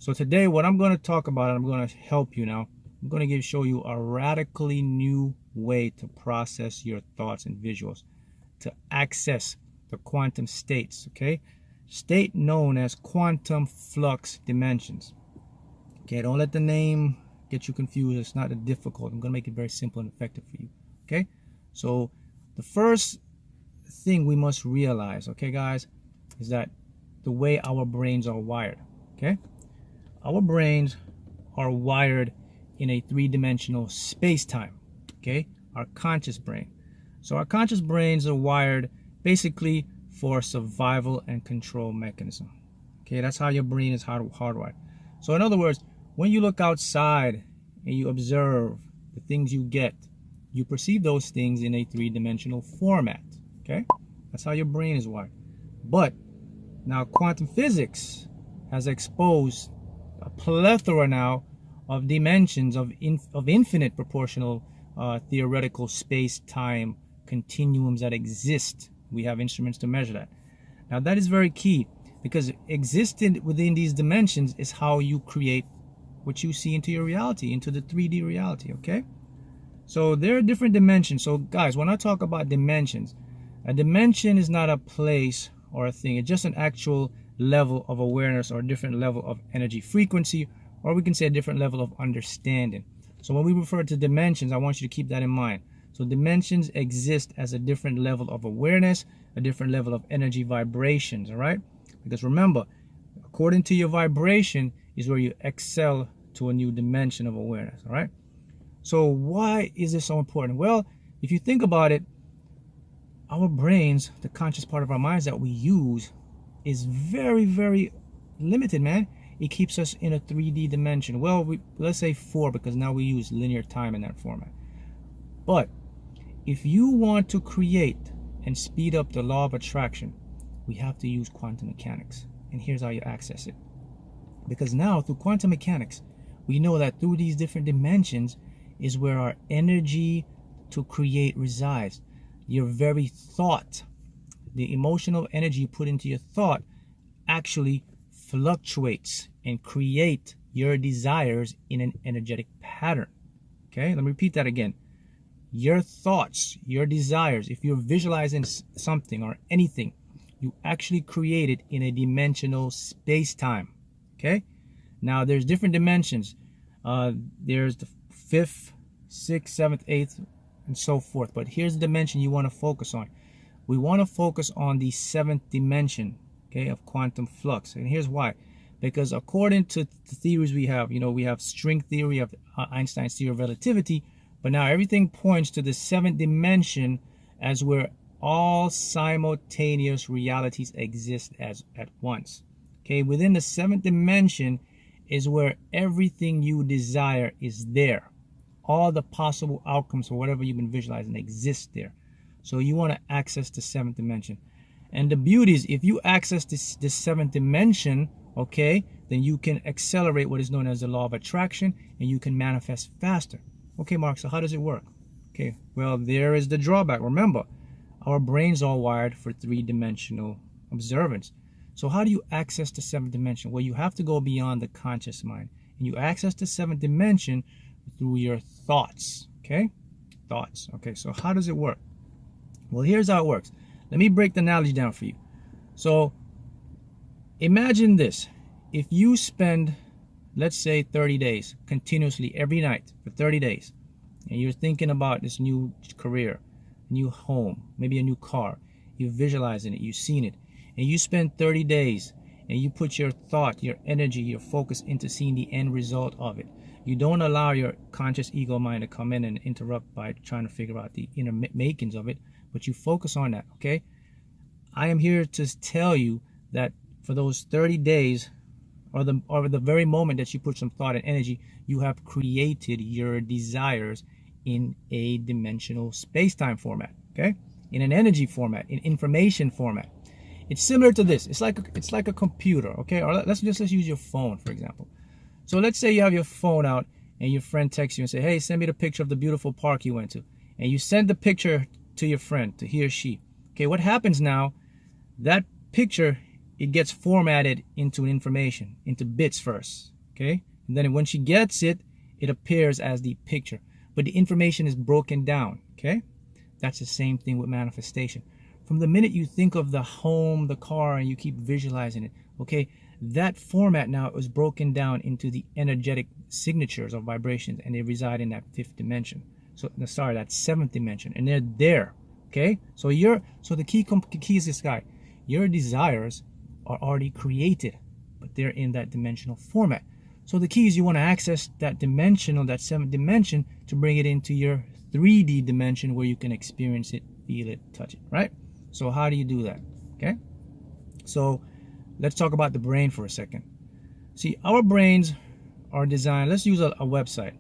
So today what I'm going to talk about, and I'm going to help you now, I'm going to show you a radically new way to process your thoughts and visuals, to access the quantum states, okay? State known as quantum flux dimensions. Okay, don't let the name get you confused. It's not that difficult. I'm going to make it very simple and effective for you, okay? So the first thing we must realize, okay, guys, is that the way our brains are wired, okay? Our brains are wired in a three-dimensional space-time, okay? Our conscious brain. So our conscious brains are wired basically for survival and control mechanism. Okay, that's how your brain is hardwired. So in other words, when you look outside and you observe the things you get, you perceive those things in a three-dimensional format. Okay, that's how your brain is wired. But now quantum physics has exposed a plethora now of dimensions of infinite proportional theoretical space-time continuums that exist. We have instruments to measure that. Now that is very key, because existing within these dimensions is how you create what you see into your reality, into the 3D reality, okay? So there are different dimensions. So guys, when I talk about dimensions, a dimension is not a place or a thing. It's just an actual level of awareness or a different level of energy frequency, or we can say a different level of understanding. So when we refer to dimensions, I want you to keep that in mind. So dimensions exist as a different level of awareness, a different level of energy vibrations, all right? Because remember, according to your vibration is where you excel to a new dimension of awareness, all right? So why is this so important? Well, if you think about it, our brains, the conscious part of our minds that we use, is very, very limited, man. It keeps us in a 3D dimension. Well, let's say 4, because now we use linear time in that format. But if you want to create and speed up the law of attraction, we have to use quantum mechanics. And here's how you access it. Because now through quantum mechanics, we know that through these different dimensions is where our energy to create resides. Your very thought, the emotional energy you put into your thought, actually fluctuates and create your desires in an energetic pattern. Okay, let me repeat that again. Your thoughts, your desires, if you're visualizing something or anything, you actually create it in a dimensional space-time. Okay, now there's different dimensions. There's the 5th, 6th, 7th, 8th, and so forth. But here's the dimension you want to focus on. We want to focus on the 7th dimension, okay, of quantum flux. And here's why. Because according to the theories we have, we have string theory, we have Einstein's theory of relativity, but now everything points to the 7th dimension as where all simultaneous realities exist at once. Okay, within the 7th dimension is where everything you desire is there. All the possible outcomes for whatever you've been visualizing exist there. So you want to access the 7th dimension. And the beauty is, if you access this 7th dimension, okay, then you can accelerate what is known as the law of attraction, and you can manifest faster. Okay, Mark, so how does it work? Okay, well, there is the drawback. Remember, our brains are wired for 3-dimensional observance. So how do you access the 7th dimension? Well, you have to go beyond the conscious mind. And you access the 7th dimension through your thoughts, okay? Thoughts, okay, so how does it work? Well, here's how it works. Let me break the analogy down for you. So imagine this. If you spend, let's say, 30 days continuously every night for 30 days, and you're thinking about this new career, new home, maybe a new car, you're visualizing it, you've seen it, and you spend 30 days and you put your thought, your energy, your focus into seeing the end result of it. You don't allow your conscious ego mind to come in and interrupt by trying to figure out the inner makings of it, but you focus on that, okay? I am here to tell you that for those 30 days, or the very moment that you put some thought and energy, you have created your desires in a dimensional space-time format, okay? In an energy format, in information format. It's similar to this. It's like a computer, okay? Or let's use your phone, for example. So let's say you have your phone out and your friend texts you and say, hey, send me the picture of the beautiful park you went to. And you send the picture to your friend, to he or she. Okay, what happens now, that picture, it gets formatted into information, into bits first. Okay, and then when she gets it, it appears as the picture, but the information is broken down. Okay, that's the same thing with manifestation. From the minute you think of the home, the car, and you keep visualizing it, okay, that format now is broken down into the energetic signatures of vibrations, and they reside in that fifth dimension. So, sorry, that seventh dimension, and they're there. Okay, so the key is this guy. Your desires are already created, but they're in that dimensional format. So the key is you want to access that dimensional, that seventh dimension, to bring it into your 3D dimension where you can experience it, feel it, touch it, right? So how do you do that? Okay, so let's talk about the brain for a second. See, our brains are designed, let's use a website.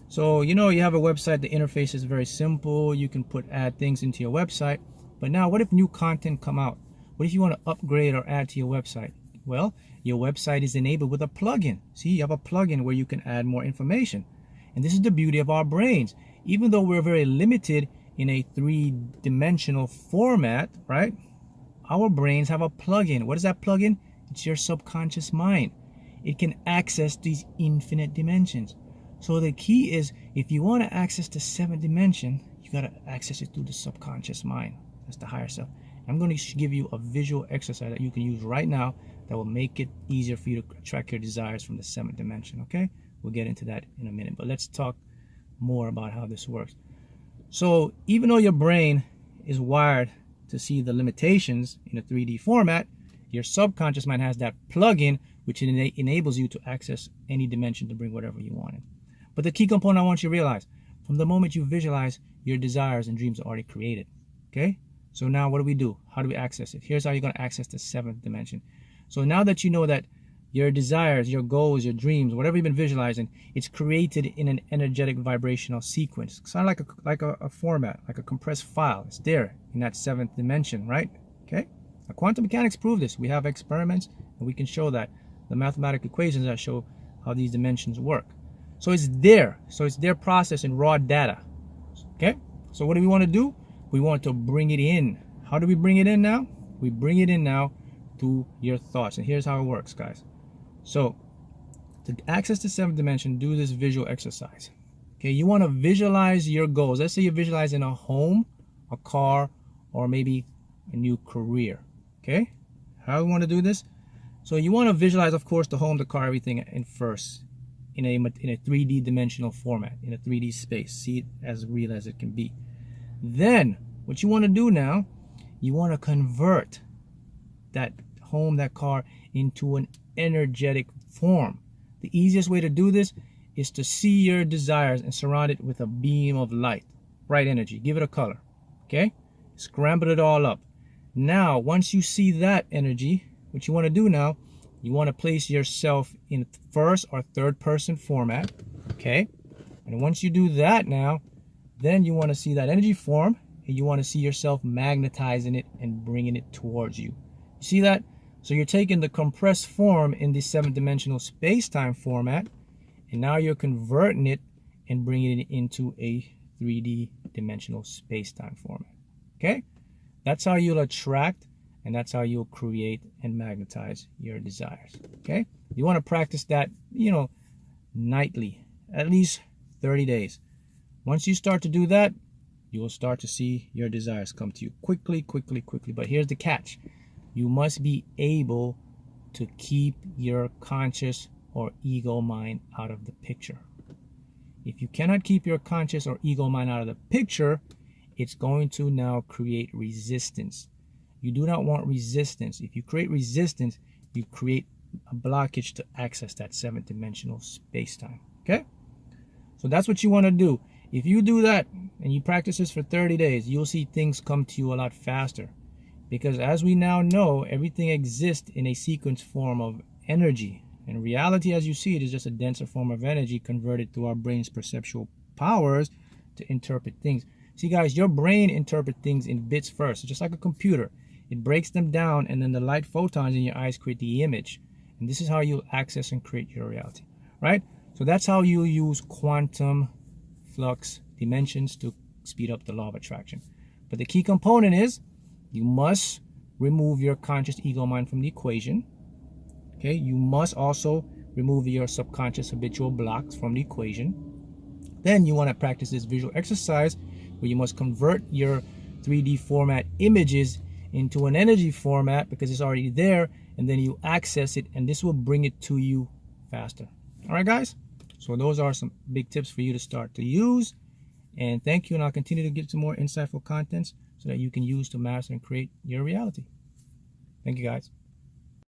So, you know, you have a website, the interface is very simple. You can add things into your website. But now, what if new content come out? What if you want to upgrade or add to your website? Well, your website is enabled with a plugin. See, you have a plugin where you can add more information. And this is the beauty of our brains. Even though we're very limited in a three-dimensional format, right? Our brains have a plugin. What is that plugin? It's your subconscious mind. It can access these infinite dimensions. So the key is, if you want to access the seventh dimension, you got to access it through the subconscious mind. That's the higher self. I'm going to give you a visual exercise that you can use right now that will make it easier for you to track your desires from the seventh dimension, okay? We'll get into that in a minute, but let's talk more about how this works. So even though your brain is wired to see the limitations in a 3D format, your subconscious mind has that plugin which enables you to access any dimension to bring whatever you want in. But the key component I want you to realize, from the moment you visualize, your desires and dreams are already created. Okay? So now what do? How do we access it? Here's how you're going to access the seventh dimension. So now that you know that your desires, your goals, your dreams, whatever you've been visualizing, it's created in an energetic vibrational sequence. It's kind of like a format, like a compressed file. It's there in that seventh dimension, right? Okay? Now, quantum mechanics prove this. We have experiments, and we can show that. The mathematical equations that show how these dimensions work. So it's there. So it's their process in raw data. Okay? So what do we want to do? We want to bring it in. How do we bring it in now? We bring it in now through your thoughts. And here's how it works, guys. So to access the seventh dimension, do this visual exercise. Okay, you want to visualize your goals. Let's say you're visualizing a home, a car, or maybe a new career. Okay? How do we want to do this? So you want to visualize, of course, the home, the car, everything in first, in a 3D dimensional format, in a 3D space. See it as real as it can be. Then, what you want to do now, you want to convert that home, that car, into an energetic form. The easiest way to do this is to see your desires and surround it with a beam of light, bright energy. Give it a color, okay? Scramble it all up. Now, once you see that energy, what you want to do now, you want to place yourself in first or third person format, okay? And once you do that now, then you want to see that energy form, and you want to see yourself magnetizing it and bringing it towards you. You see that? So you're taking the compressed form in the seventh dimensional space-time format, and now you're converting it and bringing it into a 3D dimensional space-time format, okay? That's how you'll attract, and that's how you'll create and magnetize your desires, okay? You want to practice that, nightly, at least 30 days. Once you start to do that, you will start to see your desires come to you quickly. But here's the catch. You must be able to keep your conscious or ego mind out of the picture. If you cannot keep your conscious or ego mind out of the picture, it's going to now create resistance. You do not want resistance. If you create resistance, you create a blockage to access that seventh dimensional space-time, okay? So that's what you want to do. If you do that and you practice this for 30 days, you'll see things come to you a lot faster. Because as we now know, everything exists in a sequence form of energy. And reality as you see it is just a denser form of energy converted through our brain's perceptual powers to interpret things. See guys, your brain interprets things in bits first. It's just like a computer. It breaks them down, and then the light photons in your eyes create the image. And this is how you'll access and create your reality, right? So that's how you use quantum flux dimensions to speed up the law of attraction. But the key component is you must remove your conscious ego mind from the equation. Okay, you must also remove your subconscious habitual blocks from the equation. Then you want to practice this visual exercise where you must convert your 3D format images into an energy format because it's already there, and then you access it, and this will bring it to you faster. All right, guys? So those are some big tips for you to start to use. And thank you, and I'll continue to get some more insightful contents so that you can use to master and create your reality. Thank you, guys.